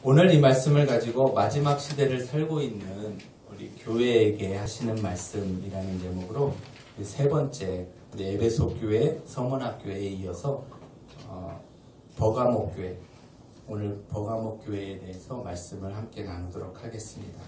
오늘 이 말씀을 가지고 마지막 시대를 살고 있는 우리 교회에게 하시는 말씀이라는 제목으로 세 번째 우리 에베소 교회, 서문학 교회에 이어서 버가모 교회, 오늘 버가모 교회에 대해서 말씀을 함께 나누도록 하겠습니다.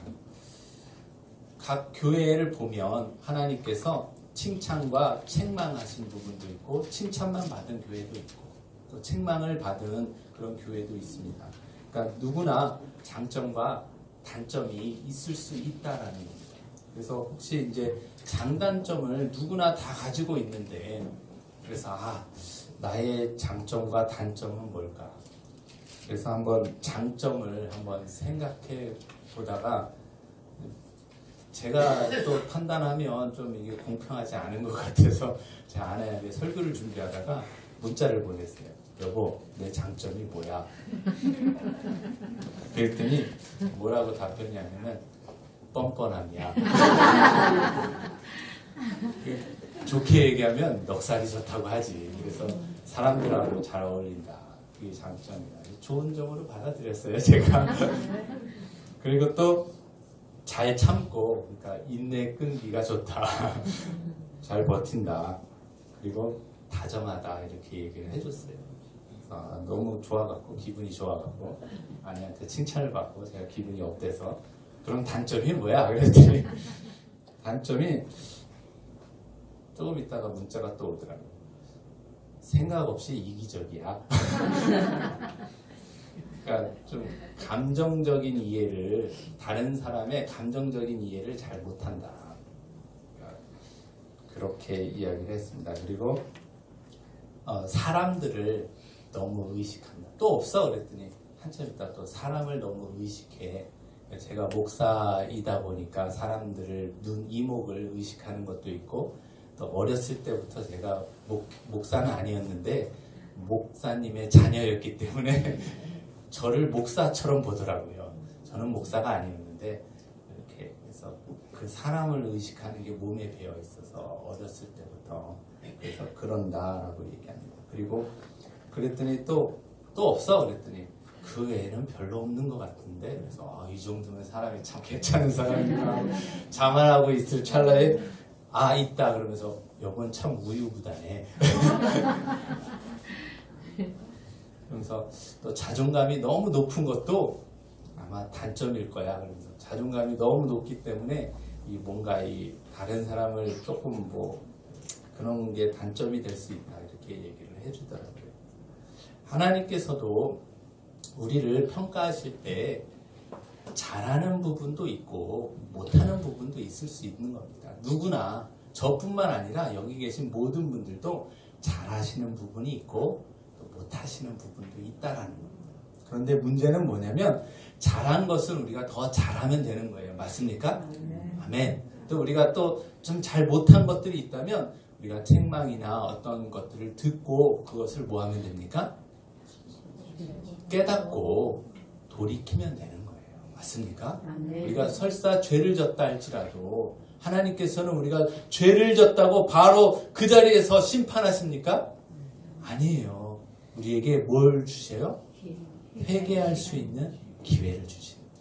각 교회를 보면 하나님께서 칭찬과 책망하신 부분도 있고 칭찬만 받은 교회도 있고 또 책망을 받은 그런 교회도 있습니다. 그러니까 누구나 장점과 단점이 있을 수 있다라는 겁니다. 그래서 혹시 이제 장단점을 누구나 다 가지고 있는데 그래서 나의 장점과 단점은 뭘까? 그래서 한번 장점을 한번 생각해 보다가 제가 또 판단하면 좀 이게 공평하지 않은 것 같아서 제 아내에게 설교를 준비하다가 문자를 보냈어요. 여보, 내 장점이 뭐야? 그랬더니 뭐라고 답변이 하냐면 뻔뻔함이야. 좋게 얘기하면 넉살이 좋다고 하지. 그래서 사람들하고 잘 어울린다. 그게 장점이야. 좋은 점으로 받아들였어요, 제가. 그리고 또 잘 참고, 그러니까 인내 끈기가 좋다. 잘 버틴다. 그리고 다정하다. 이렇게 얘기를 해줬어요. 너무 좋아갖고, 기분이 좋아갖고, 아내한테 칭찬을 받고, 제가 기분이 업돼서, 그럼 단점이 뭐야? 그랬더니, 단점이 조금 있다가 문자가 또 오더라고요. 생각 없이 이기적이야. 그러니까 좀 감정적인 이해를, 다른 사람의 감정적인 이해를 잘 못한다. 그러니까 그렇게 이야기를 했습니다. 그리고 사람들을 너무 의식한다. 또 없어? 그랬더니 한참 있다 또 사람을 너무 의식해. 제가 목사이다 보니까 사람들을 이목을 의식하는 것도 있고 또 어렸을 때부터 제가 목사는 아니었는데 목사님의 자녀였기 때문에 저를 목사처럼 보더라고요. 저는 목사가 아니었는데 이렇게 해서 그 사람을 의식하는 게 몸에 배어 있어서 어렸을 때부터 그래서 그런다라고 얘기합니다. 그리고 그랬더니 또 없어? 그랬더니 그 외에는 별로 없는 것 같은데 그래서 이 정도면 사람이 참 괜찮은 사람이구나 자만하고 있을 찰나에 있다 그러면서 여보는 참 우유부단해. 그러면서 또 자존감이 너무 높은 것도 아마 단점일 거야. 그러면서 자존감이 너무 높기 때문에 뭔가 다른 사람을 조금 그런 게 단점이 될 수 있다. 이렇게 얘기를 해주더라고요. 하나님께서도 우리를 평가하실 때 잘하는 부분도 있고 못하는 부분도 있을 수 있는 겁니다. 누구나 저뿐만 아니라 여기 계신 모든 분들도 잘하시는 부분이 있고 못하시는 부분도 있다라는 겁니다. 그런데 문제는 뭐냐면 잘한 것은 우리가 더 잘하면 되는 거예요. 맞습니까? 아멘. 또 우리가 또 좀 잘 못한 것들이 있다면 우리가 책망이나 어떤 것들을 듣고 그것을 뭐 하면 됩니까? 깨닫고 돌이키면 되는 거예요. 맞습니까? 우리가 설사 죄를 졌다 할지라도 하나님께서는 우리가 죄를 졌다고 바로 그 자리에서 심판하십니까? 아니에요. 우리에게 뭘 주세요? 회개할 수 있는 기회를 주십니다.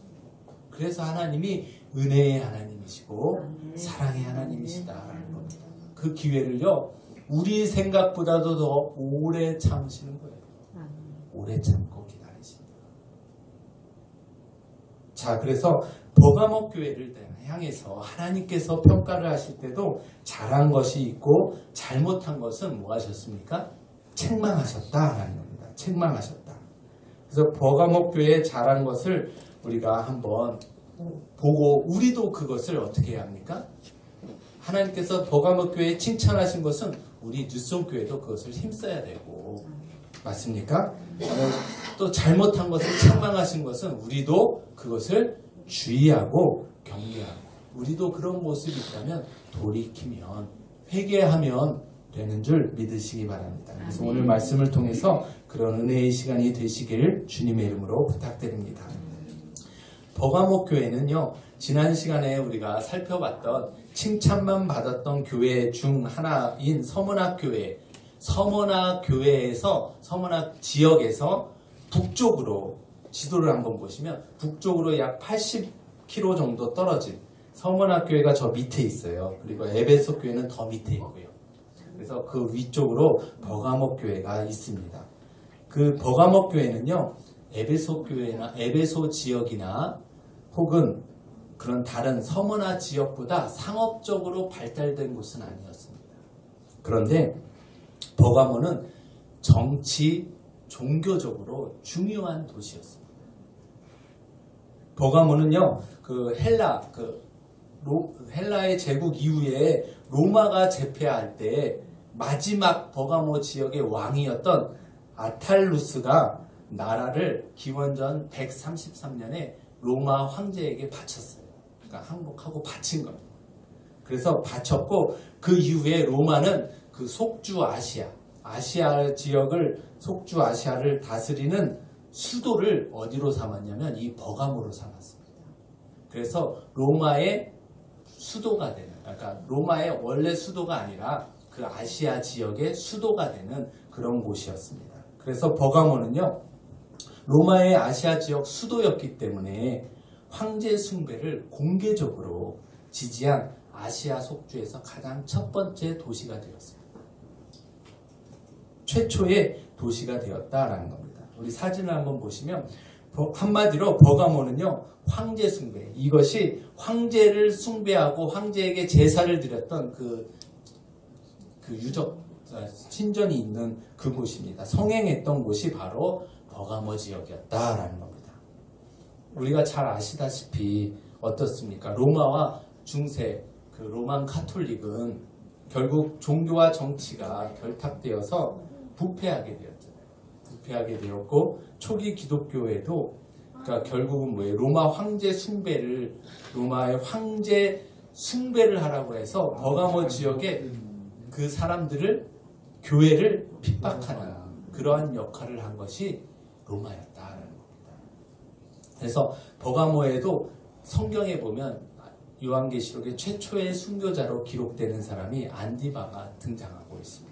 그래서 하나님이 은혜의 하나님이시고 사랑의 하나님이시다라는 겁니다. 그 기회를요, 우리 생각보다도 더 오래 참으시는 거예요. 오래 참고 기다리십니다. 자, 그래서 버가모 교회를 향해서 하나님께서 평가를 하실 때도 잘한 것이 있고 잘못한 것은 뭐 하셨습니까? 책망하셨다라는 겁니다. 책망하셨다. 그래서 버가모 교회에 잘한 것을 우리가 한번 보고 우리도 그것을 어떻게 해야 합니까? 하나님께서 버가모 교회에 칭찬하신 것은 우리 뉴송 교회도 그것을 힘써야 되고 맞습니까? 또 잘못한 것을 책망하신 것은 우리도 그것을 주의하고 경계하고 우리도 그런 모습이 있다면 돌이키면 회개하면 되는 줄 믿으시기 바랍니다. 그래서 오늘 말씀을 통해서 그런 은혜의 시간이 되시길 주님의 이름으로 부탁드립니다. 버가모 교회는요, 지난 시간에 우리가 살펴봤던 칭찬만 받았던 교회 중 하나인 서문학 교회에서 서문학 지역에서 북쪽으로 지도를 한번 보시면 북쪽으로 약 80km 정도 떨어진 서머나 교회가 저 밑에 있어요. 그리고 에베소 교회는 더 밑에 있고요. 그래서 그 위쪽으로 버가모 교회가 있습니다. 그 버가모 교회는요, 에베소 교회나 에베소 지역이나 혹은 그런 다른 서머나 지역보다 상업적으로 발달된 곳은 아니었습니다. 그런데 버가모는 정치, 종교적으로 중요한 도시였습니다. 버가모는요, 헬라의 제국 이후에 로마가 제패할 때 마지막 버가모 지역의 왕이었던 아탈루스가 나라를 기원전 133년에 로마 황제에게 바쳤어요. 그러니까 항복하고 바친 겁니다. 그래서 바쳤고 그 이후에 로마는 그 속주 아시아 지역을 속주 아시아를 다스리는 수도를 어디로 삼았냐면 이 버가모로 삼았습니다. 그래서 로마의 수도가 되는, 그러니까 로마의 원래 수도가 아니라 그 아시아 지역의 수도가 되는 그런 곳이었습니다. 그래서 버가모는요, 로마의 아시아 지역 수도였기 때문에 황제 숭배를 공개적으로 지지한 아시아 속주에서 가장 첫 번째 도시가 되었습니다. 최초의 도시가 되었다라는 겁니다. 우리 사진을 한번 보시면 한마디로 버가모는요, 황제 숭배, 이것이 황제를 숭배하고 황제에게 제사를 드렸던 그 유적 신전이 있는 그곳입니다. 성행했던 곳이 바로 버가모 지역이었다라는 겁니다. 우리가 잘 아시다시피 어떻습니까? 로마와 중세 그 로만 카톨릭은 결국 종교와 정치가 결탁되어서 부패하게 되었잖아요. 부패하게 되었고 초기 기독교에도 그러니까 결국은 뭐예요? 로마의 황제 숭배를 하라고 해서 버가모 지역에 그 사람들을 교회를 핍박하는 그러한 역할을 한 것이 로마였다는 겁니다. 그래서 버가모에도 성경에 보면 요한계시록의 최초의 순교자로 기록되는 사람이 안디바가 등장하고 있습니다.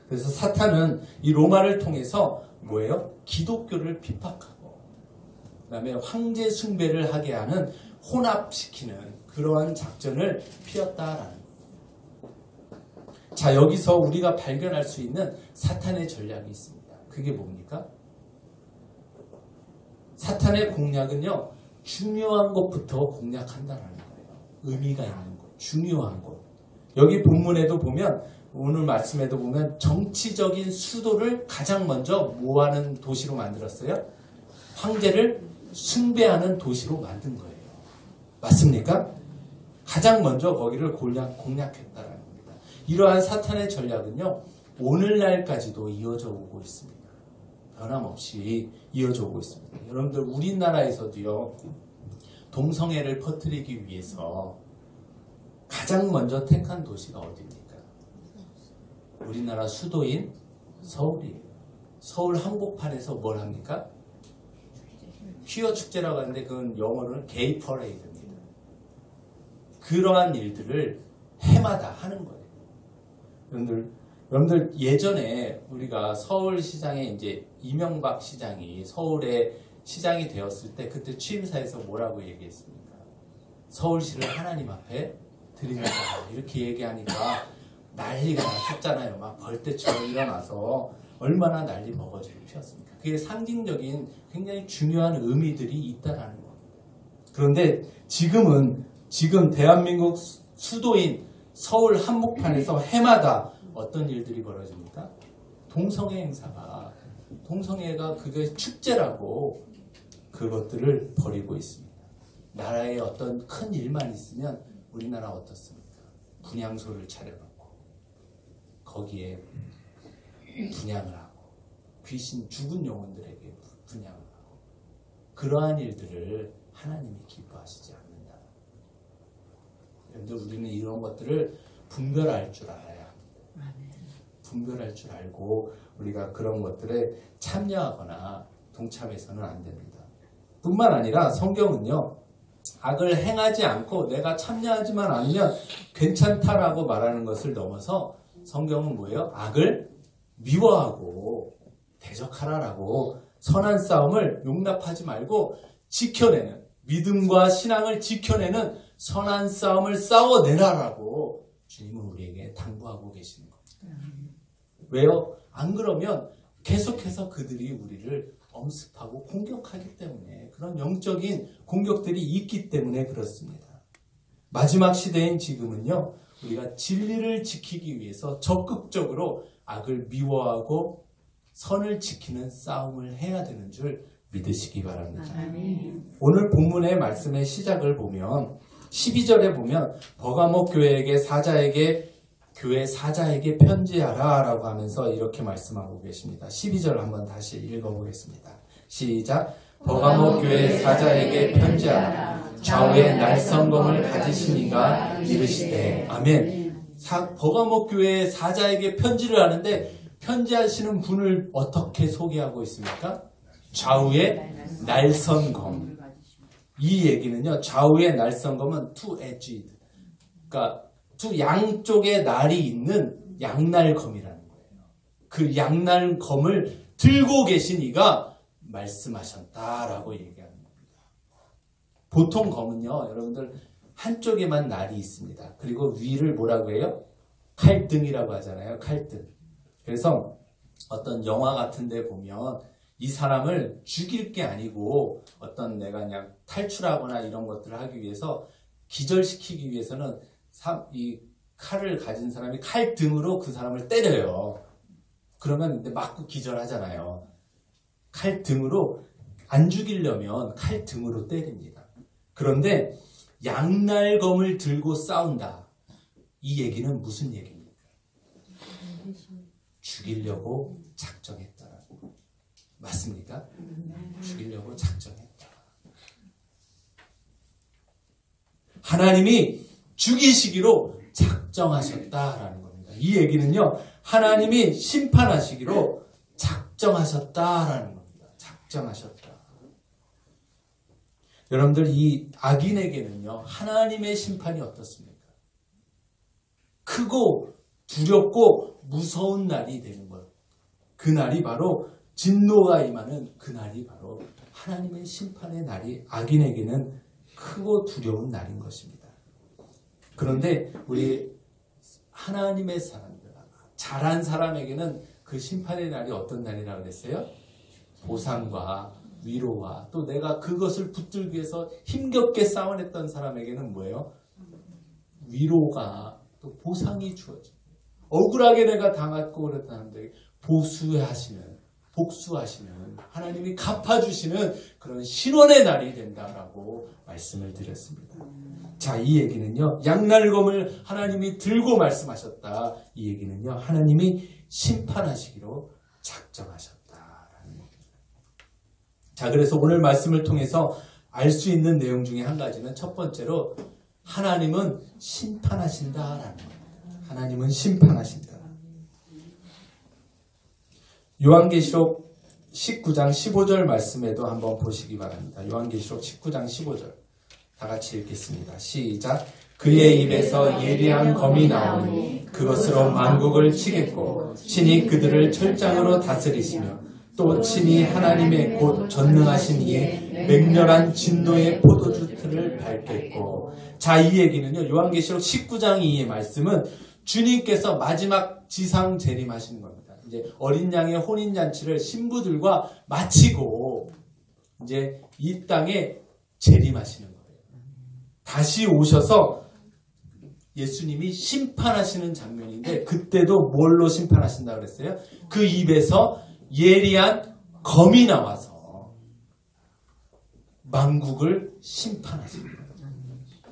그래서 사탄은 이 로마를 통해서 뭐예요? 기독교를 핍박하고 그다음에 황제 숭배를 하게 하는 혼합시키는 그러한 작전을 피웠다라는 겁니다. 자, 여기서 우리가 발견할 수 있는 사탄의 전략이 있습니다. 그게 뭡니까? 사탄의 공략은요, 중요한 것부터 공략한다는 거예요. 의미가 있는 것, 중요한 것. 여기 본문에도 보면, 오늘 말씀에도 보면 정치적인 수도를 가장 먼저 뭐하는 도시로 만들었어요? 황제를 숭배하는 도시로 만든 거예요. 맞습니까? 가장 먼저 거기를 공략했다라는 겁니다. 이러한 사탄의 전략은요, 오늘날까지도 이어져 오고 있습니다. 변함없이 이어져 오고 있습니다. 여러분들 우리나라에서도요, 동성애를 퍼뜨리기 위해서 가장 먼저 택한 도시가 어디입니까? 우리나라 수도인 서울이에요. 서울 한복판에서 뭘 합니까? 퀴어 축제라고 하는데 그건 영어로는 게이 퍼레이드입니다. 그러한 일들을 해마다 하는 거예요. 여러분들 예전에 우리가 서울시장에 이제 이명박 시장이 서울의 시장이 되었을 때 그때 취임사에서 뭐라고 얘기했습니까? 서울시를 하나님 앞에 드립니다. 이렇게 얘기하니까 난리가 났었잖아요. 막 벌떼처럼 일어나서 얼마나 난리 먹어지를 피웠습니까? 그게 상징적인 굉장히 중요한 의미들이 있다는 겁니다. 그런데 지금 대한민국 수도인 서울 한복판에서 해마다 어떤 일들이 벌어집니까? 동성애가 그게 축제라고 그것들을 벌이고 있습니다. 나라에 어떤 큰 일만 있으면 우리나라 어떻습니까? 분향소를 차려놓고 거기에 분향을 하고 귀신 죽은 영혼들에게 분향을 하고 그러한 일들을 하나님이 기뻐하시지 않는다. 그런데 우리는 이런 것들을 분별할 줄 알아야 합니다. 분별할 줄 알고 우리가 그런 것들에 참여하거나 동참해서는 안 됩니다. 뿐만 아니라 성경은요, 악을 행하지 않고 내가 참여하지만 않으면 괜찮다라고 말하는 것을 넘어서 성경은 뭐예요? 악을 미워하고 대적하라라고 선한 싸움을 용납하지 말고 지켜내는, 믿음과 신앙을 지켜내는 선한 싸움을 싸워내라라고 주님은 우리에게 당부하고 계시는 겁니다. 왜요? 안 그러면 계속해서 그들이 우리를 엄습하고 공격하기 때문에, 그런 영적인 공격들이 있기 때문에 그렇습니다. 마지막 시대인 지금은요, 우리가 진리를 지키기 위해서 적극적으로 악을 미워하고 선을 지키는 싸움을 해야 되는 줄 믿으시기 바랍니다. 오늘 본문의 말씀의 시작을 보면 12절에 보면 버가모 교회에게 교회 사자에게 편지하라 라고 하면서 이렇게 말씀하고 계십니다. 12절 한번 다시 읽어보겠습니다. 시작. 버가모 교회 사자에게 편지하라. 좌우에 날성검을 가지신 이가 이르시되. 아멘. 버가모 교회 사자에게 편지를 하는데, 편지하시는 분을 어떻게 소개하고 있습니까? 좌우에 날성검. 이 얘기는요, 좌우의 날성검은 two-edged, 그러니까 두 양쪽에 날이 있는 양날검이라는 거예요. 그 양날검을 들고 계신 이가 말씀하셨다라고 얘기하는 겁니다. 보통 검은요, 여러분들 한쪽에만 날이 있습니다. 그리고 위를 뭐라고 해요? 칼등이라고 하잖아요. 칼등. 그래서 어떤 영화 같은 데 보면 이 사람을 죽일 게 아니고 어떤 내가 그냥 탈출하거나 이런 것들을 하기 위해서, 기절시키기 위해서는 이 칼을 가진 사람이 칼등으로 그 사람을 때려요. 그러면 근데 맞고 기절하잖아요. 칼등으로 안 죽이려면 칼등으로 때립니다. 그런데 양날검을 들고 싸운다. 이 얘기는 무슨 얘기입니까? 죽이려고 작정했다라고. 맞습니까? 죽이려고 작정했다. 하나님이 죽이시기로 작정하셨다라는 겁니다. 이 얘기는요, 하나님이 심판하시기로 작정하셨다라는 겁니다. 작정하셨다. 여러분들, 이 악인에게는요, 하나님의 심판이 어떻습니까? 크고 두렵고 무서운 날이 되는 것. 그 날이 바로 진노가 임하는 그 날이 바로 하나님의 심판의 날이 악인에게는 크고 두려운 날인 것입니다. 그런데 우리 하나님의 사람들, 잘한 사람에게는 그 심판의 날이 어떤 날이라고 그랬어요? 보상과 위로와, 또 내가 그것을 붙들기 위해서 힘겹게 싸워냈던 사람에게는 뭐예요? 위로가, 또 보상이 주어져요. 억울하게 내가 당했고 그랬던 사람들에게 복수하시는, 하나님이 갚아주시는 그런 신원의 날이 된다라고 말씀을 드렸습니다. 자, 이 얘기는요, 양날검을 하나님이 들고 말씀하셨다. 이 얘기는요, 하나님이 심판하시기로 작정하셨다라는 얘기입니다. 자, 그래서 오늘 말씀을 통해서 알 수 있는 내용 중에 한 가지는, 첫 번째로 하나님은 심판하신다라는 겁니다. 하나님은 심판하신다. 요한계시록 19장 15절 말씀에도 한번 보시기 바랍니다. 요한계시록 19장 15절 다 같이 읽겠습니다. 시작. 그의 입에서 예리한 검이 나오니 그것으로 만국을 치겠고 친히 그들을 철장으로 다스리시며 또 친히 하나님의 곧 전능하신 이의 맹렬한 진노의 포도주 틀을 밟겠고. 자, 이 얘기는요, 요한계시록 19장 2의 말씀은 주님께서 마지막 지상 재림하시는 겁니다. 이제 어린 양의 혼인잔치를 신부들과 마치고 이제 이 땅에 재림하시는 거예요. 다시 오셔서 예수님이 심판하시는 장면인데, 그때도 뭘로 심판하신다고 그랬어요? 그 입에서 예리한 검이 나와서 만국을 심판하십니다.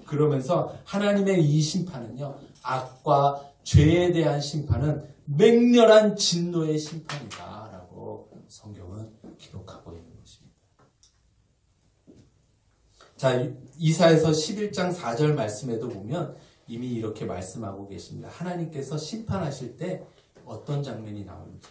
그러면서 하나님의 이 심판은요, 악과 죄에 대한 심판은 맹렬한 진노의 심판이다 라고 성경은 기록하고 있는 것입니다. 자, 이사야서 11장 4절 말씀에도 보면 이미 이렇게 말씀하고 계십니다. 하나님께서 심판하실 때 어떤 장면이 나오는지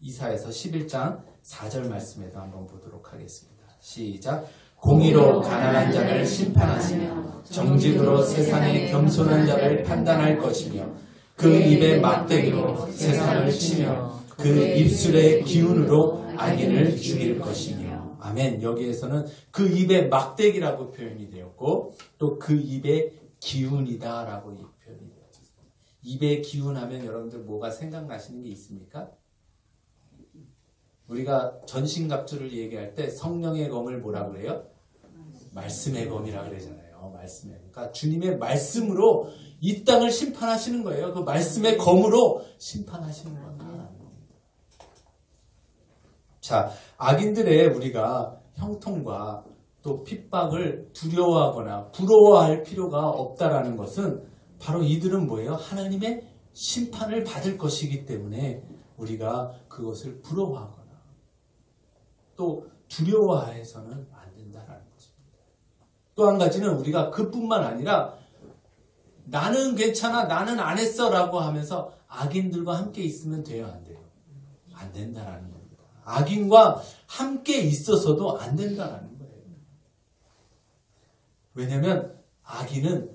이사야서 11장 4절 말씀에도 한번 보도록 하겠습니다. 시작. 공의로 가난한 자를 심판하시며 정직으로 세상의 겸손한 자를 판단할 것이며 그 입의 막대기로 세상을 치며 그 입술의 기운으로 악인을 죽일 것이며. 아멘. 여기에서는 그 입의 막대기라고 표현이 되었고 또 그 입의 기운이다라고 표현이 되었습니다. 입의 기운 하면 여러분들 뭐가 생각나시는 게 있습니까? 우리가 전신갑주를 얘기할 때 성령의 검을 뭐라 그래요? 말씀의 검이라 그러잖아요. 말씀의. 그러니까 주님의 말씀으로 이 땅을 심판하시는 거예요. 그 말씀의 검으로 심판하시는 거다. 자, 악인들의 우리가 형통과 또 핍박을 두려워하거나 부러워할 필요가 없다라는 것은 바로 이들은 뭐예요? 하나님의 심판을 받을 것이기 때문에 우리가 그것을 부러워하거나 또 두려워해서는 안 된다라는 것입니다. 또 한 가지는 우리가 그뿐만 아니라 나는 괜찮아, 나는 안 했어 라고 하면서 악인들과 함께 있으면 돼요, 안 돼요? 안 된다라는 겁니다. 악인과 함께 있어서도 안 된다라는 거예요. 왜냐하면 악인은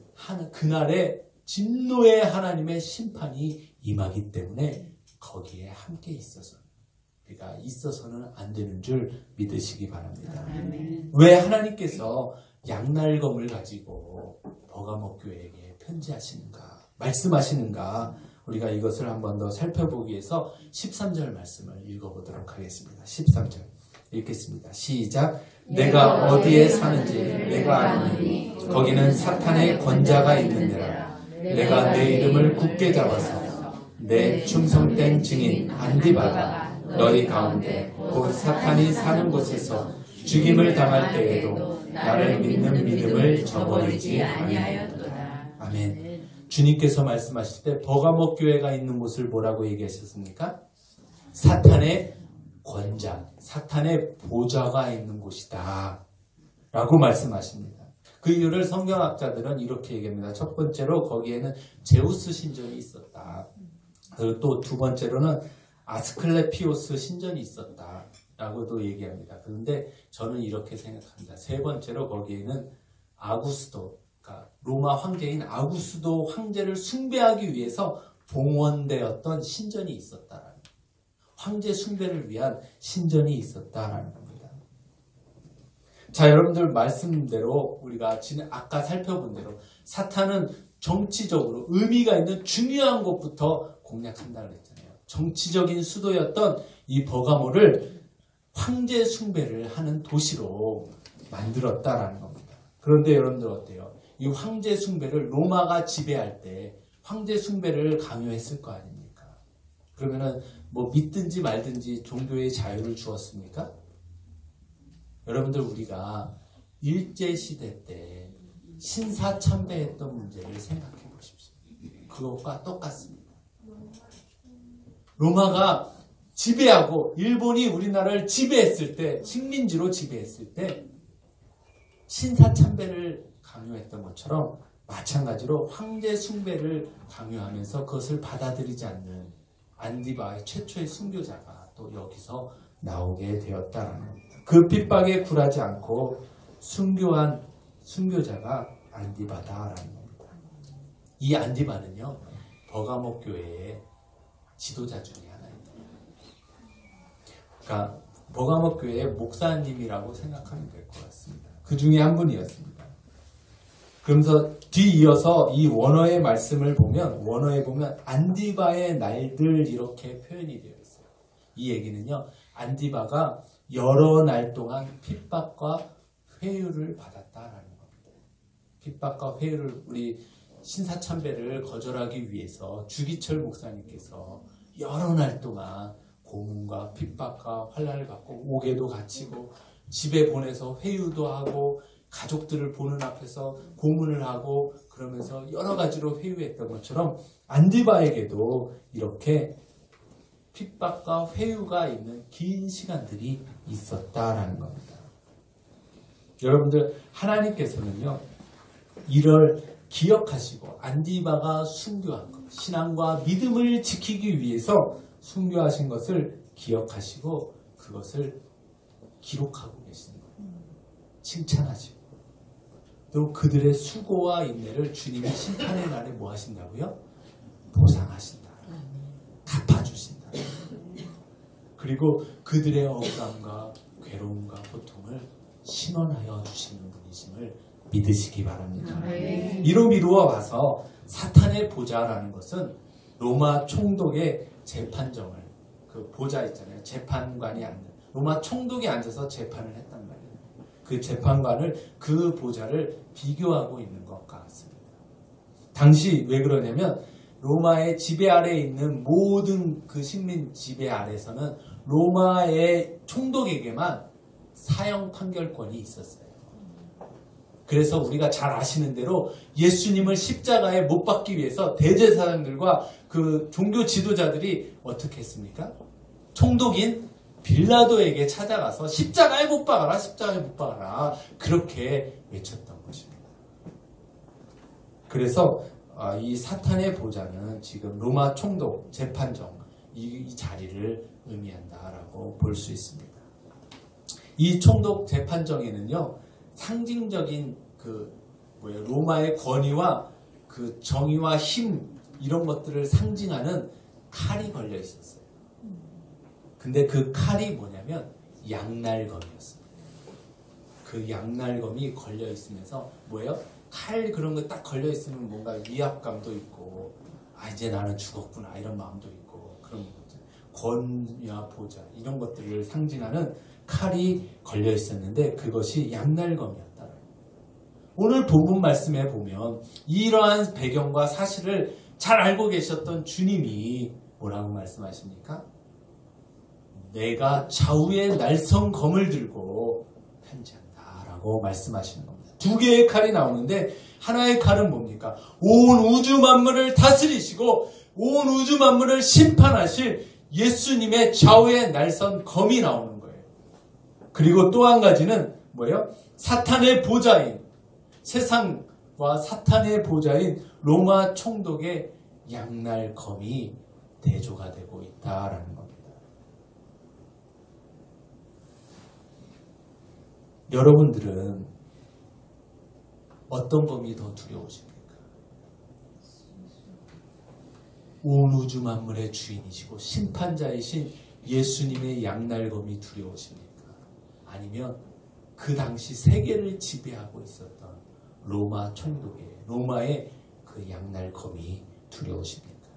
그날의 진노의 하나님의 심판이 임하기 때문에 거기에 함께 있어서는 안 되는 줄 믿으시기 바랍니다. 왜 하나님께서 양날검을 가지고 버가모 교회에게 편지하시는가, 말씀하시는가, 우리가 이것을 한 번 더 살펴보기 위해서 13절 말씀을 읽어보도록 하겠습니다. 13절 읽겠습니다. 시작. 내가 어디에 사는지 내가 아노니 거기는 사탄의 권자가 있는 데라. 내가 내 이름을 굳게 잡아서 내 충성된 증인 안디바가 너희 가운데 곧 사탄이 사는 곳에서 죽임을 당할 때에도 나를 믿는 믿음을 저버리지 아니하였도다. 아멘. 주님께서 말씀하실 때 버가모 교회가 있는 곳을 뭐라고 얘기하셨습니까? 사탄의 권자, 사탄의 보좌가 있는 곳이다 라고 말씀하십니다. 그 이유를 성경학자들은 이렇게 얘기합니다. 첫 번째로 거기에는 제우스 신전이 있었다. 그리고 또 두 번째로는 아스클레피오스 신전이 있었다 라고도 얘기합니다. 그런데 저는 이렇게 생각합니다. 세 번째로 거기에는 아구스도, 그러니까 로마 황제인 아구스도 황제를 숭배하기 위해서 봉헌되었던 신전이 있었다라는, 황제 숭배를 위한 신전이 있었다라는 겁니다. 자, 여러분들 말씀대로 우리가 아까 살펴본 대로 사탄은 정치적으로 의미가 있는 중요한 곳부터 공략한다고 그랬잖아요. 정치적인 수도였던 이 버가모를 황제 숭배를 하는 도시로 만들었다라는 겁니다. 그런데 여러분들 어때요? 이 황제 숭배를 로마가 지배할 때 황제 숭배를 강요했을 거 아닙니까? 그러면은 뭐 믿든지 말든지 종교의 자유를 주었습니까? 여러분들 우리가 일제시대 때 신사참배했던 문제를 생각해 보십시오. 그것과 똑같습니다. 로마가 지배하고 일본이 우리나라를 지배했을 때, 식민지로 지배했을 때 신사참배를 강요했던 것처럼 마찬가지로 황제 숭배를 강요하면서 그것을 받아들이지 않는 안디바의 최초의 순교자가 또 여기서 나오게 되었다라는 겁니다. 그 핍박에 굴하지 않고 순교한 순교자가 안디바다라는 겁니다. 이 안디바는요, 버가모 교회의 지도자 중에 하나입니다. 그러니까 버가모 교회의 목사님이라고 생각하면 될 것 같습니다. 그 중에 한 분이었습니다. 그러면서 뒤이어서 이 원어의 말씀을 보면, 원어에 보면 안디바의 날들 이렇게 표현이 되어 있어요. 이 얘기는요, 안디바가 여러 날 동안 핍박과 회유를 받았다라는 겁니다. 핍박과 회유를, 우리 신사참배를 거절하기 위해서 주기철 목사님께서 여러 날 동안 고문과 핍박과 환난을 받고 옥에도 갇히고 집에 보내서 회유도 하고 가족들을 보는 앞에서 고문을 하고 그러면서 여러 가지로 회유했던 것처럼 안디바에게도 이렇게 핍박과 회유가 있는 긴 시간들이 있었다라는 겁니다. 여러분들, 하나님께서는요, 이를 기억하시고 안디바가 순교한 것, 신앙과 믿음을 지키기 위해서 순교하신 것을 기억하시고 그것을 기록하고 계시는 거예요. 칭찬하시고 또 그들의 수고와 인내를 주님이 심판의 날에 뭐 하신다고요? 보상하신다. 갚아주신다. 그리고 그들의 억울함과 괴로움과 고통을 신원하여 주시는 분이심을 믿으시기 바랍니다. 이로 미루어 봐서 사탄의 보좌라는 것은 로마 총독의 재판정을, 그 보좌 있잖아요. 재판관이 앉는, 로마 총독이 앉아서 재판을 했단 말이에요. 그 재판관을, 그 보좌를 비교하고 있는 것 같습니다. 당시 왜 그러냐면 로마의 지배 아래에 있는 모든 그 식민 지배 아래에서는 로마의 총독에게만 사형 판결권이 있었어요. 그래서 우리가 잘 아시는 대로 예수님을 십자가에 못 박기 위해서 대제사장들과 그 종교 지도자들이 어떻게 했습니까? 총독인 빌라도에게 찾아가서 십자가에 못 박아라, 십자가에 못 박아라, 그렇게 외쳤던 것입니다. 그래서 이 사탄의 보좌는 지금 로마 총독 재판정 이 자리를 의미한다라고 볼 수 있습니다. 이 총독 재판정에는요, 상징적인 로마의 권위와 그 정의와 힘 이런 것들을 상징하는 칼이 걸려 있었어요. 근데 그 칼이 뭐냐면 양날검이었어요. 그 양날검이 걸려 있으면서 뭐예요? 칼 그런 거 딱 걸려 있으면 뭔가 위압감도 있고, 이제 나는 죽었구나 이런 마음도 있고, 그런 거죠. 권위와 보좌 이런 것들을 상징하는 칼이 걸려 있었는데 그것이 양날검이었다. 오늘 복음 말씀에 보면 이러한 배경과 사실을 잘 알고 계셨던 주님이 뭐라고 말씀하십니까? 내가 좌우의 날성검을 들고 편지한다 라고 말씀하시는 겁니다. 두 개의 칼이 나오는데 하나의 칼은 뭡니까? 온 우주 만물을 다스리시고 온 우주 만물을 심판하실 예수님의 좌우의 날성검이 나오는 거예요. 그리고 또 한 가지는 뭐예요? 사탄의 보좌인, 세상과 사탄의 보좌인 로마 총독의 양날검이 대조가 되고 있다라는 겁니다. 여러분들은 어떤 검이 더 두려우십니까? 온 우주 만물의 주인이시고 심판자이신 예수님의 양날검이 두려우십니까? 아니면 그 당시 세계를 지배하고 있었던 로마 총독의, 로마의 그 양날검이 두려우십니까?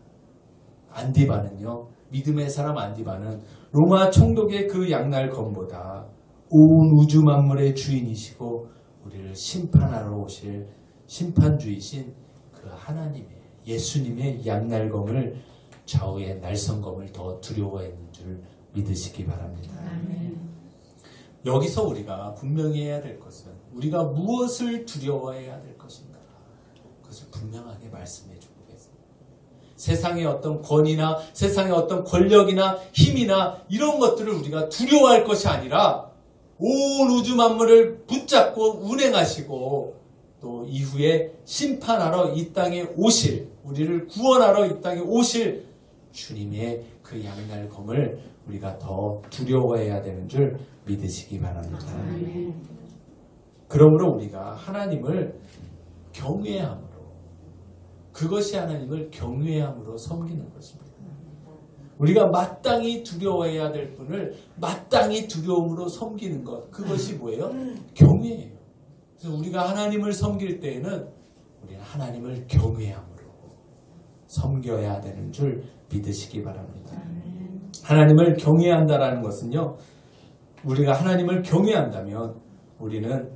안디바는요, 믿음의 사람 안디바는 로마 총독의 그 양날검보다 온 우주 만물의 주인이시고 우리를 심판하러 오실 심판주이신 그 하나님의, 예수님의 양날검을, 좌우의 날성검을 더 두려워했는 줄 믿으시기 바랍니다. 여기서 우리가 분명히 해야 될 것은 우리가 무엇을 두려워해야 될 것인가, 그것을 분명하게 말씀해 주고 계십니다. 세상의 어떤 권위나 세상의 어떤 권력이나 힘이나 이런 것들을 우리가 두려워할 것이 아니라 온 우주 만물을 붙잡고 운행하시고 또 이후에 심판하러 이 땅에 오실, 우리를 구원하러 이 땅에 오실 주님의 그 양날검을 우리가 더 두려워해야 되는 줄 믿으시기 바랍니다. 그러므로 우리가 하나님을 경외함으로, 그것이 하나님을 경외함으로 섬기는 것입니다. 우리가 마땅히 두려워해야 될 분을 마땅히 두려움으로 섬기는 것, 그것이 뭐예요? 경외예요. 그래서 우리가 하나님을 섬길 때에는 우리는 하나님을 경외함으로 섬겨야 되는 줄 믿으시기 바랍니다. 하나님을 경외한다라는 것은요, 우리가 하나님을 경외한다면 우리는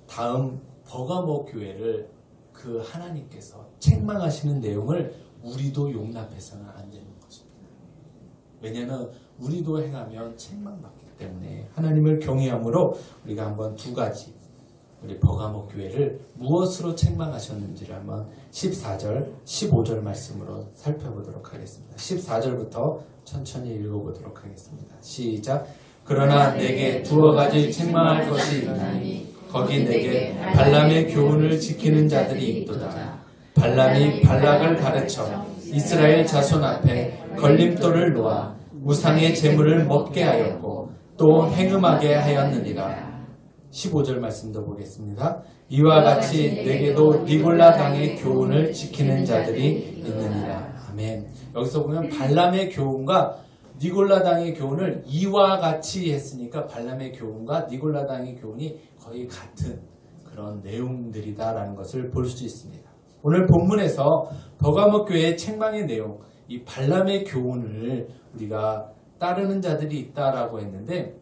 다음 버가모 교회를 그 하나님께서 책망하시는 내용을 우리도 용납해서는 안 되는 것입니다. 왜냐하면 우리도 행하면 책망받기 때문에 하나님을 경외함으로 우리가 한번 두 가지, 우리 버가모 교회를 무엇으로 책망하셨는지를 한번 14절, 15절 말씀으로 살펴보도록 하겠습니다. 14절부터 천천히 읽어보도록 하겠습니다. 시작. 그러나 내게 두어 가지 책망할 것이 있나니 거기 내게 발람의 교훈을 지키는 자들이 있도다. 발람이 발락을 가르쳐 이스라엘 자손 앞에 걸림돌을 놓아 우상의 제물을 먹게 하였고 또 행음하게 하였느니라. 15절 말씀도 보겠습니다. 이와 같이 내게도 리골라 당의 교훈을 지키는 자들이 있느니라. 아멘. 여기서 보면 발람의 교훈과 니골라당의 교훈을 이와 같이 했으니까 발람의 교훈과 니골라당의 교훈이 거의 같은 그런 내용들이다라는 것을 볼 수 있습니다. 오늘 본문에서 버가모 교회의 책망의 내용, 이 발람의 교훈을 우리가 따르는 자들이 있다라고 했는데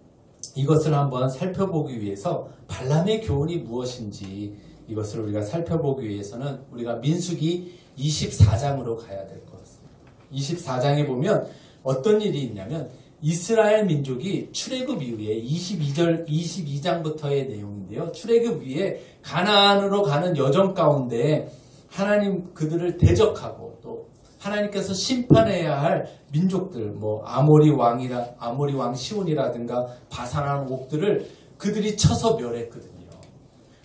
이것을 한번 살펴보기 위해서 발람의 교훈이 무엇인지 이것을 우리가 살펴보기 위해서는 우리가 민수기 24장으로 가야 될 것 같습니다. 24장에 보면 어떤 일이 있냐면 이스라엘 민족이 출애굽 이후에 22장부터의 내용인데요. 출애굽 이후에 가나안으로 가는 여정 가운데 하나님 그들을 대적하고 또 하나님께서 심판해야 할 민족들, 뭐 아모리 왕 시온이라든가 바산한 옥들을 그들이 쳐서 멸했거든요.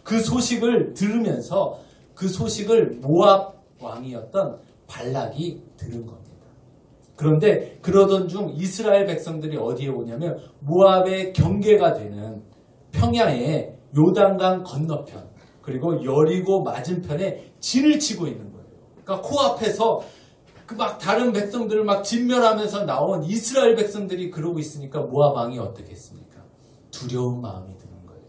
그 소식을 들으면서 그 소식을 모압 왕이었던 발락이 들은 겁니다. 그런데 그러던 중 이스라엘 백성들이 어디에 오냐면 모압의 경계가 되는 평야의 요단강 건너편 그리고 여리고 맞은편에 진을 치고 있는 거예요. 그러니까 코앞에서 막 다른 백성들을 막 진멸하면서 나온 이스라엘 백성들이 그러고 있으니까 모압 왕이 어떻게 했습니까? 두려운 마음이 드는 거예요.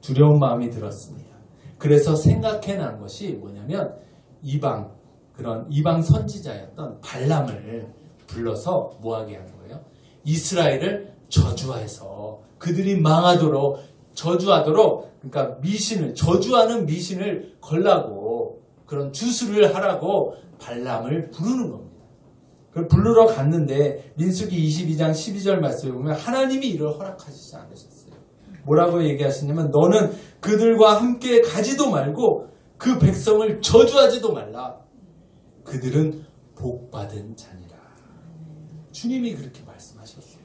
두려운 마음이 들었습니다. 그래서 생각해낸 것이 뭐냐면 그런 이방 선지자였던 발람을 불러서 뭐하게 한 거예요? 이스라엘을 저주해서 그들이 망하도록 저주하도록 그러니까 저주하는 미신을 걸라고 그런 주술을 하라고 발람을 부르는 겁니다. 그걸 부르러 갔는데 민수기 22장 12절 말씀에 보면 하나님이 이를 허락하시지 않으셨어요. 뭐라고 얘기하시냐면 너는 그들과 함께 가지도 말고 그 백성을 저주하지도 말라. 그들은 복받은 자니라. 주님이 그렇게 말씀하셨어요.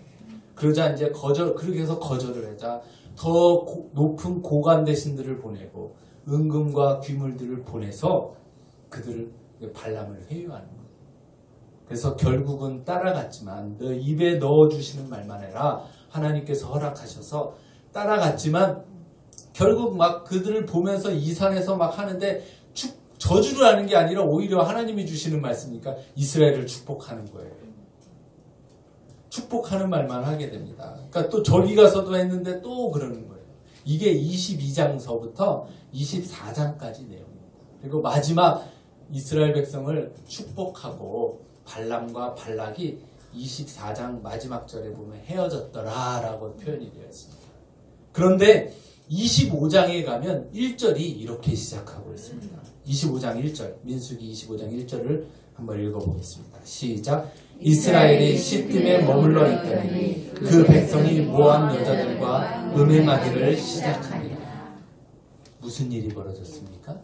그러자 이제 그렇게 해서 거절을 하자 더 높은 고관 대신들을 보내고 은금과 귀물들을 보내서 그들을 발람을 회유하는 거예요. 그래서 결국은 따라갔지만 너 입에 넣어주시는 말만 해라. 하나님께서 허락하셔서 따라갔지만 결국 막 그들을 보면서 이 산에서 막 하는데 저주를 하는 게 아니라 오히려 하나님이 주시는 말씀이니까 이스라엘을 축복하는 거예요. 축복하는 말만 하게 됩니다. 그러니까 또 저기 가서도 했는데 또 그러는 거예요. 이게 22장서부터 24장까지 내용입니다. 그리고 마지막 이스라엘 백성을 축복하고 발람과 발락이 24장 마지막 절에 보면 헤어졌더라라고 표현이 되어 있습니다. 그런데 25장에 가면 1절이 이렇게 시작하고 있습니다. 25장 1절, 민수기 25장 1절을 한번 읽어보겠습니다. 시작. 이스라엘이 시딤에 머물러 있더니 그 백성이 모압 여자들과 음행하기를 시작하니라. 무슨 일이 벌어졌습니까?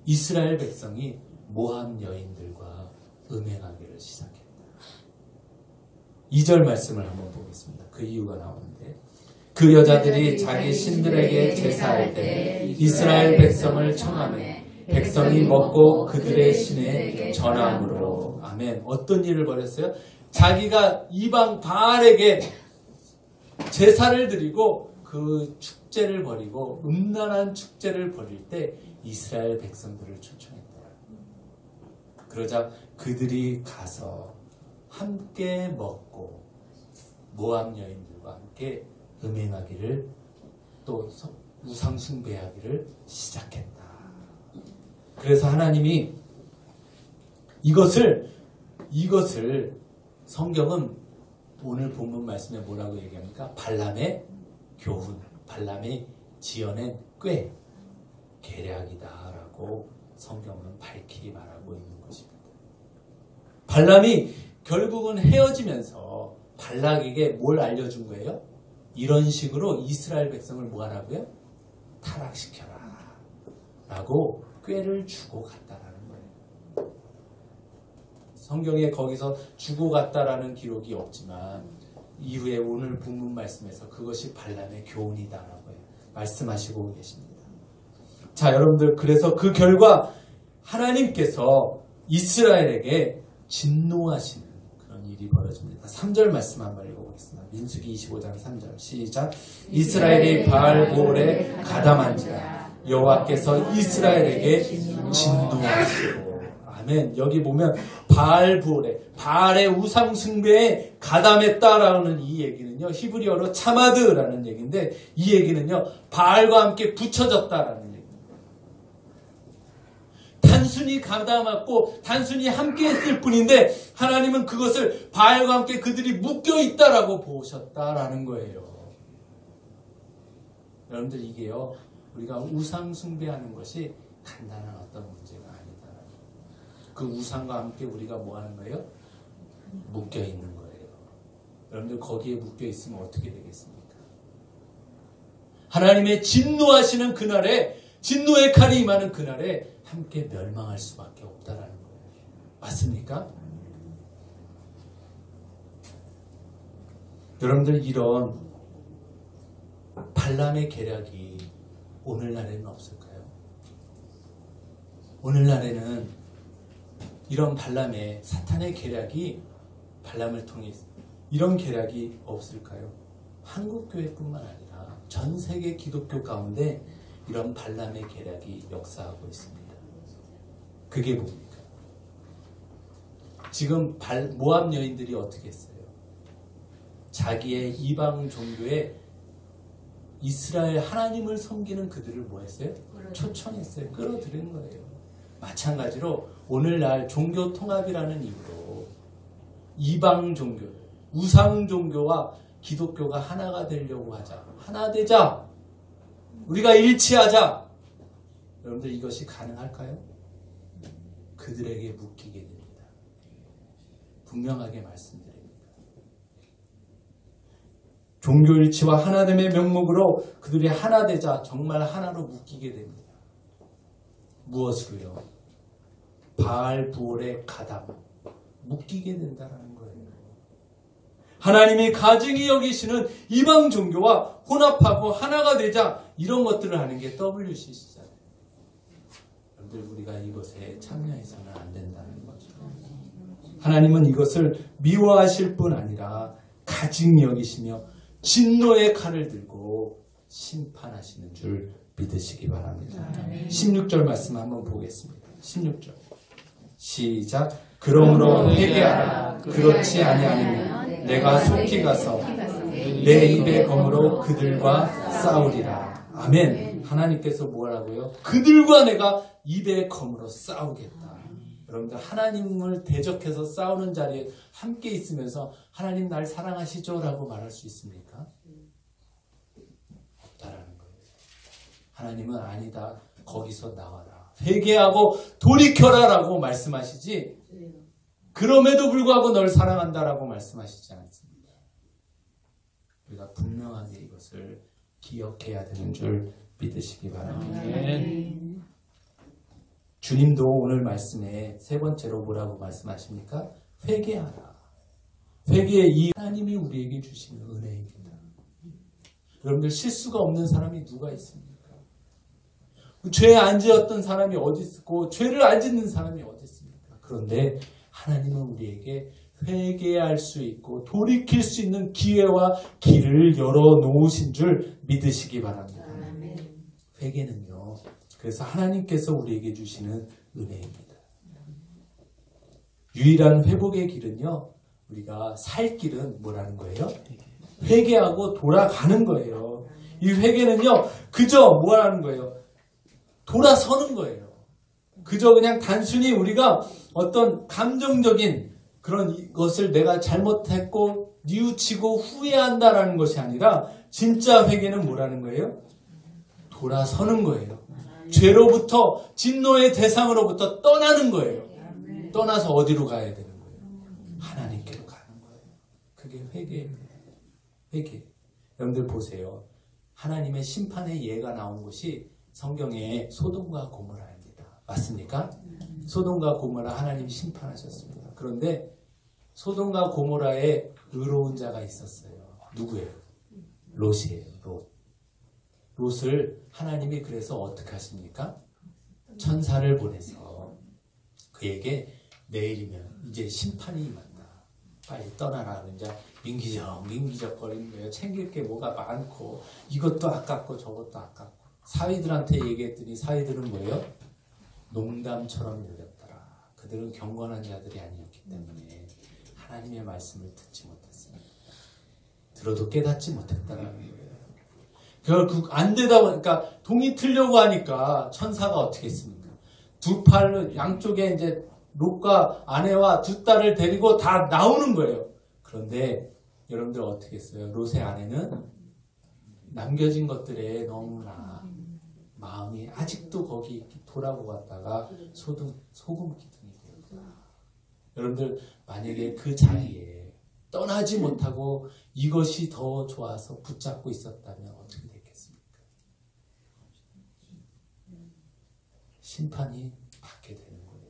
이스라엘 백성이 모압 여인들과 음행하기를 시작했다. 2절 말씀을 한번 보겠습니다. 그 이유가 나오는데 그 여자들이 자기 신들에게 제사할 때 이스라엘 백성을 청하매 백성이 먹고 그들의 신에 전함으로. 아멘. 어떤 일을 벌였어요? 자기가 이방 바알에게 제사를 드리고 그 축제를 벌이고 음란한 축제를 벌일 때 이스라엘 백성들을 초청했다. 그러자 그들이 가서 함께 먹고 모압 여인들과 함께 음행하기를 또 우상 숭배하기를 시작했다. 그래서 하나님이 이것을 성경은 오늘 본문 말씀에 뭐라고 얘기합니까? 발람의 교훈, 발람의 지어낸 꾀, 계략이다라고 성경은 밝히 말하고 있는 것입니다. 발람이 결국은 헤어지면서 발락에게 뭘 알려준 거예요? 이런 식으로 이스라엘 백성을 뭐 하라고요? 타락시켜라 라고 꾀를 주고 갔다라는 거예요. 성경에 거기서 주고 갔다라는 기록이 없지만 이후에 오늘 본문 말씀에서 그것이 발람의 교훈이다라고 말씀하시고 계십니다. 자, 여러분들, 그래서 그 결과 하나님께서 이스라엘에게 진노하시는 그런 일이 벌어집니다. 3절 말씀 한번 읽어보겠습니다. 민수기 25장 3절 시작. 이스라엘이 바알보올에 가담한지라 여호와께서 이스라엘에게 진노하시고. 아멘. 여기 보면 바알 부올에, 바알의 우상 숭배에 가담했다라는 이 얘기는요, 히브리어로 차마드라는 얘기인데, 이 얘기는요, 바알과 함께 붙여졌다라는 얘기입니다. 단순히 가담했고 단순히 함께 했을 뿐인데 하나님은 그것을 바알과 함께 그들이 묶여 있다라고 보셨다라는 거예요. 여러분들, 이게요, 우리가 우상 숭배하는 것이 간단한 어떤 문제가 아니다. 그 우상과 함께 우리가 뭐 하는 거예요? 묶여 있는 거예요. 여러분들, 거기에 묶여 있으면 어떻게 되겠습니까? 하나님의 진노하시는 그날에, 진노의 칼이 임하는 그날에 함께 멸망할 수밖에 없다라는 거예요. 맞습니까? 여러분들, 이런 발람의 계략이 오늘날에는 없을까요? 오늘날에는 이런 발람의, 사탄의 계략이 발람을 통해 이런 계략이 없을까요? 한국교회뿐만 아니라 전 세계 기독교 가운데 이런 발람의 계략이 역사하고 있습니다. 그게 뭡니까? 지금 모압 여인들이 어떻게 했어요? 자기의 이방 종교에 이스라엘 하나님을 섬기는 그들을 뭐 했어요? 초청했어요. 끌어들인 거예요. 마찬가지로 오늘날 종교 통합이라는 이유로 이방 종교, 우상 종교와 기독교가 하나가 되려고 하자. 하나 되자. 우리가 일치하자. 여러분들, 이것이 가능할까요? 그들에게 묶이게 됩니다. 분명하게 말씀드립니다. 종교일치와 하나됨의 명목으로 그들이 하나 되자 정말 하나로 묶이게 됩니다. 무엇으로요? 바알 부올의 가담, 묶이게 된다는 거예요. 하나님이 가증히 여기시는 이방 종교와 혼합하고 하나가 되자, 이런 것들을 하는 게 WCC잖아요. 여러분들, 우리가 이것에 참여해서는 안 된다는 거죠. 하나님은 이것을 미워하실 뿐 아니라 가증히 여기시며 진노의 칼을 들고 심판하시는 줄 믿으시기 바랍니다. 16절 말씀 한번 보겠습니다. 16절 시작. 그러므로 회개하라. 그렇지 아니하면 내가 속히 가서 내 입의 검으로 그들과 싸우리라. 아멘. 하나님께서 뭐라고요? 그들과 내가 입의 검으로 싸우겠다. 여러분들, 하나님을 대적해서 싸우는 자리에 함께 있으면서 하나님 날 사랑하시죠? 라고 말할 수 있습니까? 없다라는 거예요. 하나님은 아니다. 거기서 나와라. 회개하고 돌이켜라 라고 말씀하시지, 그럼에도 불구하고 널 사랑한다라고 말씀하시지 않습니다. 우리가 분명하게 이것을 기억해야 되는 줄 믿으시기 바랍니다. 주님도 오늘 말씀에 세 번째로 뭐라고 말씀하십니까? 회개하라. 회개의 이 하나님이 우리에게 주시는 은혜입니다. 여러분들, 실수가 없는 사람이 누가 있습니까? 죄 안 지었던 사람이 어디 있고 죄를 안 짓는 사람이 어디 있습니까? 그런데 하나님은 우리에게 회개할 수 있고 돌이킬 수 있는 기회와 길을 열어놓으신 줄 믿으시기 바랍니다. 회개는요, 그래서 하나님께서 우리에게 주시는 은혜입니다. 유일한 회복의 길은요, 우리가 살 길은 뭐라는 거예요? 회개하고 돌아가는 거예요. 이 회개는요, 그저 뭐라는 거예요? 돌아서는 거예요. 그저 그냥 단순히 우리가 어떤 감정적인 그런 것을 내가 잘못했고 뉘우치고 후회한다라는 것이 아니라, 진짜 회개는 뭐라는 거예요? 돌아서는 거예요. 죄로부터, 진노의 대상으로부터 떠나는 거예요. 떠나서 어디로 가야 되는 거예요? 하나님께로 가는 거예요. 그게 회개입니다. 회개. 여러분들 보세요. 하나님의 심판의 예가 나온 곳이 성경에 소돔과 고모라입니다. 맞습니까? 소돔과 고모라 하나님이 심판하셨습니다. 그런데 소돔과 고모라에 의로운 자가 있었어요. 누구예요? 롯이에요. 롯을 하나님이 그래서 어떻게 하십니까? 천사를 보내서 그에게 내일이면 이제 심판이 임한다. 빨리 떠나라. 이제 민기적 거리는 거예요. 챙길 게 뭐가 많고 이것도 아깝고 저것도 아깝고. 사위들한테 얘기했더니 사위들은 뭐예요? 농담처럼 여겼더라. 그들은 경건한 자들이 아니었기 때문에 하나님의 말씀을 듣지 못했습니다. 들어도 깨닫지 못했다는 거예요. 안 되다 보니까 동이 틀려고 하니까 천사가 어떻게 했습니까? 두 팔로 양쪽에 이제 롯과 아내와 두 딸을 데리고 다 나오는 거예요. 그런데 여러분들 어떻게 했어요? 롯의 아내는 남겨진 것들에 너무나 마음이 아직도 거기 돌아오고 갔다가 소금 기둥이 되었다. 여러분들 만약에 그 자리에 떠나지 못하고 이것이 더 좋아서 붙잡고 있었다면 어떻게 됐겠습니까? 심판이 받게 되는 거예요.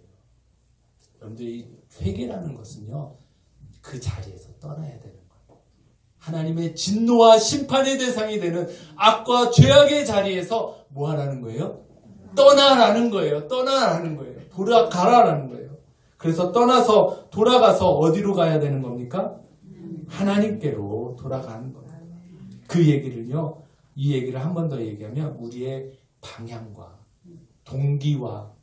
여러분들 이 회개라는 것은요, 그 자리에서 떠나야 되는 거예요. 하나님의 진노와 심판의 대상이 되는 악과 죄악의 자리에서 뭐 하라는 거예요? 떠나라는 거예요. 떠나라는 거예요. 돌아가라는 거예요. 그래서 떠나서 돌아가서 어디로 가야 되는 겁니까? 하나님께로 돌아가는 겁니다. 그 얘기를요, 이 얘기를 한 번 더 얘기하면 우리의 방향과 동기와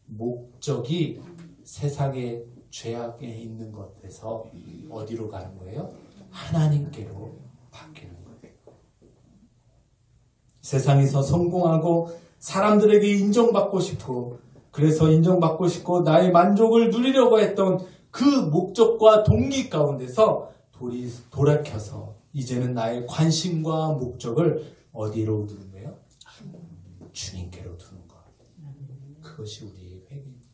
목적이 세상의 죄악에 있는 것에서 어디로 가는 거예요? 하나님께로 바뀌는 거예요. 세상에서 성공하고 사람들에게 인정받고 싶고, 그래서 인정받고 싶고 나의 만족을 누리려고 했던 그 목적과 동기 가운데서 돌이켜서 이제는 나의 관심과 목적을 어디로 두는 거예요? 주님께로 두는 것. 그것이 우리의 회개입니다.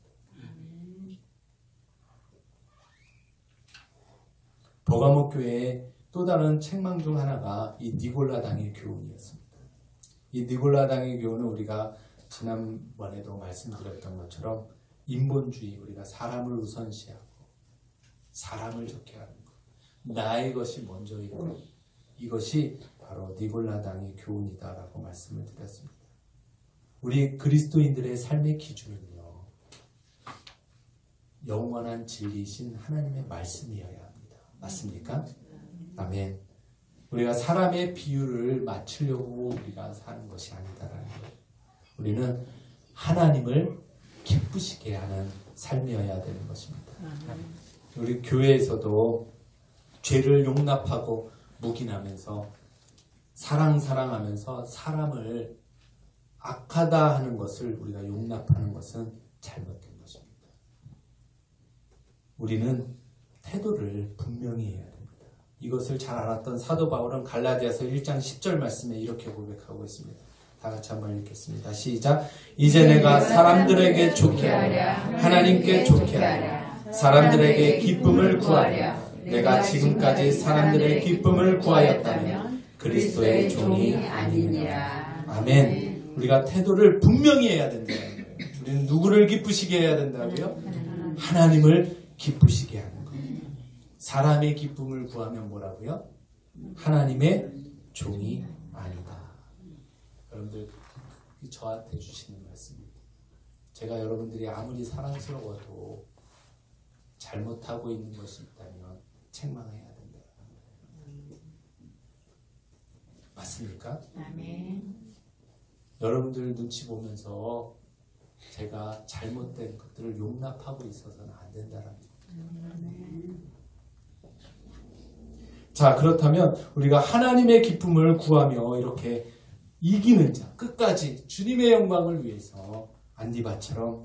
버가모 교회의 또 다른 책망 중 하나가 이 니골라당의 교훈이었습니다. 이 니골라당의 교훈은 우리가 지난번에도 말씀드렸던 것처럼 인본주의, 우리가 사람을 우선시하고 사람을 좋게 하는 것, 나의 것이 먼저이고, 이것이 바로 니골라당의 교훈이다라고 말씀을 드렸습니다. 우리 그리스도인들의 삶의 기준은요, 영원한 진리이신 하나님의 말씀이어야 합니다. 맞습니까? 아멘. 우리가 사람의 비유를 맞추려고 우리가 사는 것이 아니다라는 거예요. 우리는 하나님을 기쁘시게 하는 삶이어야 되는 것입니다. 우리 교회에서도 죄를 용납하고 묵인하면서 사랑하면서 사람을 악하다 하는 것을 우리가 용납하는 것은 잘못된 것입니다. 우리는 태도를 분명히 해야 됩니다. 이것을 잘 알았던 사도 바울은 갈라디아서 1장 10절 말씀에 이렇게 고백하고 있습니다. 다 같이 한번 읽겠습니다. 시작. 이제 내가 사람들에게 좋게 하랴, 하나님께 좋게 하랴, 사람들에게 기쁨을 구하랴. 내가 지금까지 사람들의 기쁨을 구하였다면 그리스도의 종이 아니니라. 아멘. 우리가 태도를 분명히 해야 된다는 거예요. 우리는 누구를 기쁘시게 해야 된다고요? 하나님을 기쁘시게 하는 거예요. 사람의 기쁨을 구하면 뭐라고요? 하나님의 종이 아니다. 여러분들 저한테 주시는 말씀입니다. 제가 여러분들이 아무리 사랑스러워도 잘못하고 있는 것이 있다면 책망해야 된다. 맞습니까? 아멘. 여러분들 눈치 보면서 제가 잘못된 것들을 용납하고 있어서는 안 된다라는 거예요. 자, 그렇다면 우리가 하나님의 기쁨을 구하며 이렇게 이기는 자, 끝까지 주님의 영광을 위해서 안디바처럼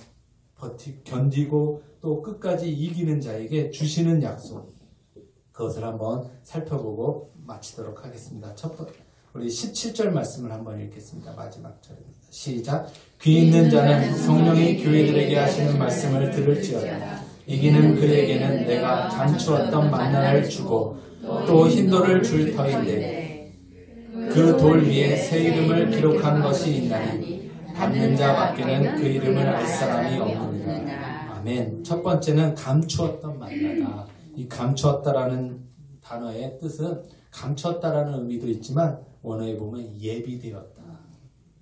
견디고 또 끝까지 이기는 자에게 주시는 약속, 그것을 한번 살펴보고 마치도록 하겠습니다. 우리 17절 말씀을 한번 읽겠습니다. 마지막 절입니다. 시작. 귀 있는 자는 성령이 교회들에게 하시는 말씀을 들을지어다. 이기는 그에게는 내가 감추었던 만나를 주고 또 흰돌을 줄 터인데 그 돌 위에 새 이름을 기록한 것이 있나니 받는 자 밖에는 그 이름을 알 사람이 없느니라. 아멘. 첫 번째는 감추었던 만나다. 이 감추었다라는 단어의 뜻은 감추었다라는 의미도 있지만 원어에 보면 예비되었다,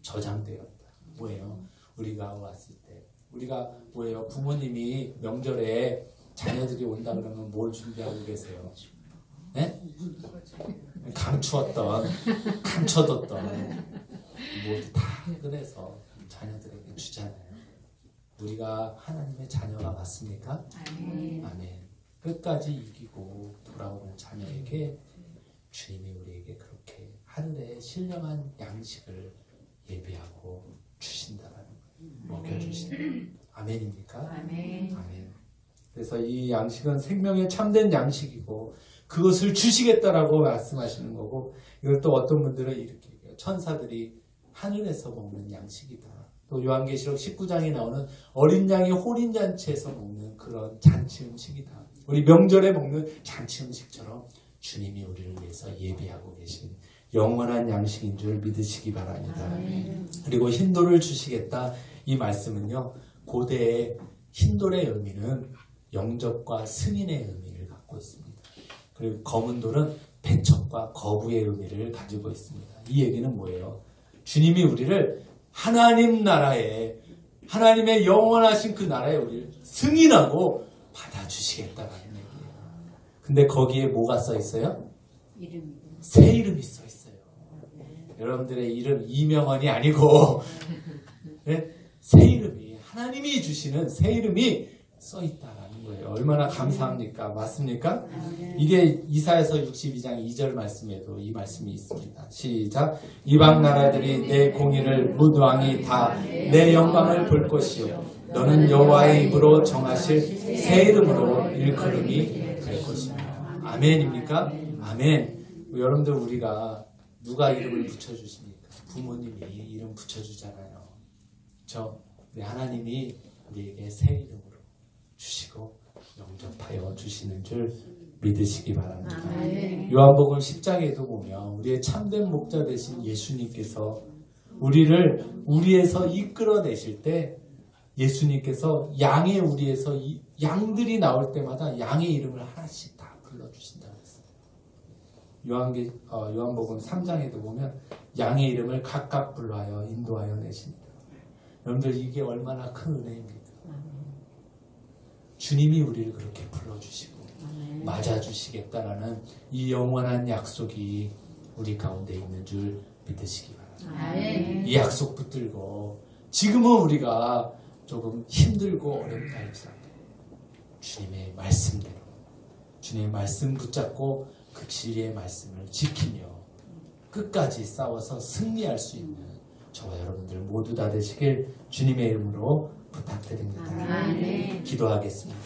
저장되었다. 뭐예요? 우리가 왔을 때 우리가 뭐예요? 부모님이 명절에 자녀들이 온다 그러면 뭘 준비하고 계세요? 네? 감추었던, 감춰뒀던 모두 다 꺼내서 자녀들에게 주잖아요. 우리가 하나님의 자녀가 맞습니까? 아멘. 아멘. 끝까지 이기고 돌아오는 자녀에게 주님이 우리에게 그렇게 하늘의 신령한 양식을 예비하고 주신다라는 거예요. 먹여주신다. 아멘입니까? 아멘. 아멘. 그래서 이 양식은 생명의 참된 양식이고 그것을 주시겠다라고 말씀하시는 거고, 이걸 또 어떤 분들은 이렇게 얘기해요. 천사들이 하늘에서 먹는 양식이다. 또 요한계시록 19장에 나오는 어린 양이 혼인잔치에서 먹는 그런 잔치 음식이다. 우리 명절에 먹는 잔치 음식처럼 주님이 우리를 위해서 예비하고 계신 영원한 양식인 줄 믿으시기 바랍니다. 그리고 흰돌을 주시겠다. 이 말씀은요, 고대의 흰돌의 의미는 영접과 승인의 의미를 갖고 있습니다. 그리고 검은 돌은 배척과 거부의 의미를 가지고 있습니다. 이 얘기는 뭐예요? 주님이 우리를 하나님 나라에, 하나님의 영원하신 그 나라에 우리를 승인하고 받아주시겠다라는 얘기예요. 근데 거기에 뭐가 써 있어요? 새 이름이 써 있어요. 여러분들의 이름 이명헌이 아니고 네? 새 이름이, 하나님이 주시는 새 이름이 써 있다라는 거예요. 얼마나 감사합니까? 맞습니까? 이게 이사야서 62장 2절 말씀에도 이 말씀이 있습니다. 시작. 이방 나라들이 내 공의를 무도왕이 다 내 영광을 볼 것이요 너는 여호와의 입으로 정하실 새 이름으로 일컬음이 될 것입니다. 아멘입니까? 아멘. 여러분들, 우리가 누가 이름을 붙여주십니까? 부모님이 이름 붙여주잖아요. 우리 하나님이 우리에게 새 이름으로 주시고 영접하여 주시는 줄 믿으시기 바랍니다. 요한복음 10장에도 보면 우리의 참된 목자 되신 예수님께서 우리를 우리에서 이끌어내실 때, 예수님께서 양의 우리에서 양들이 나올 때마다 양의 이름을 하나씩 다 불러주신다고 했어요. 요한복음 3장에도 보면 양의 이름을 각각 불러하여 인도하여 내십니다. 여러분들, 이게 얼마나 큰 은혜입니다. 주님이 우리를 그렇게 불러주시고 맞아주시겠다라는 이 영원한 약속이 우리 가운데 있는 줄 믿으시기 바랍니다. 이 약속 붙들고, 지금은 우리가 조금 힘들고 어렵다 할지라도 주님의 말씀대로, 주님의 말씀 붙잡고 그 진리의 말씀을 지키며 끝까지 싸워서 승리할 수 있는 저와 여러분들 모두 다 되시길 주님의 이름으로 부탁드립니다. 기도하겠습니다.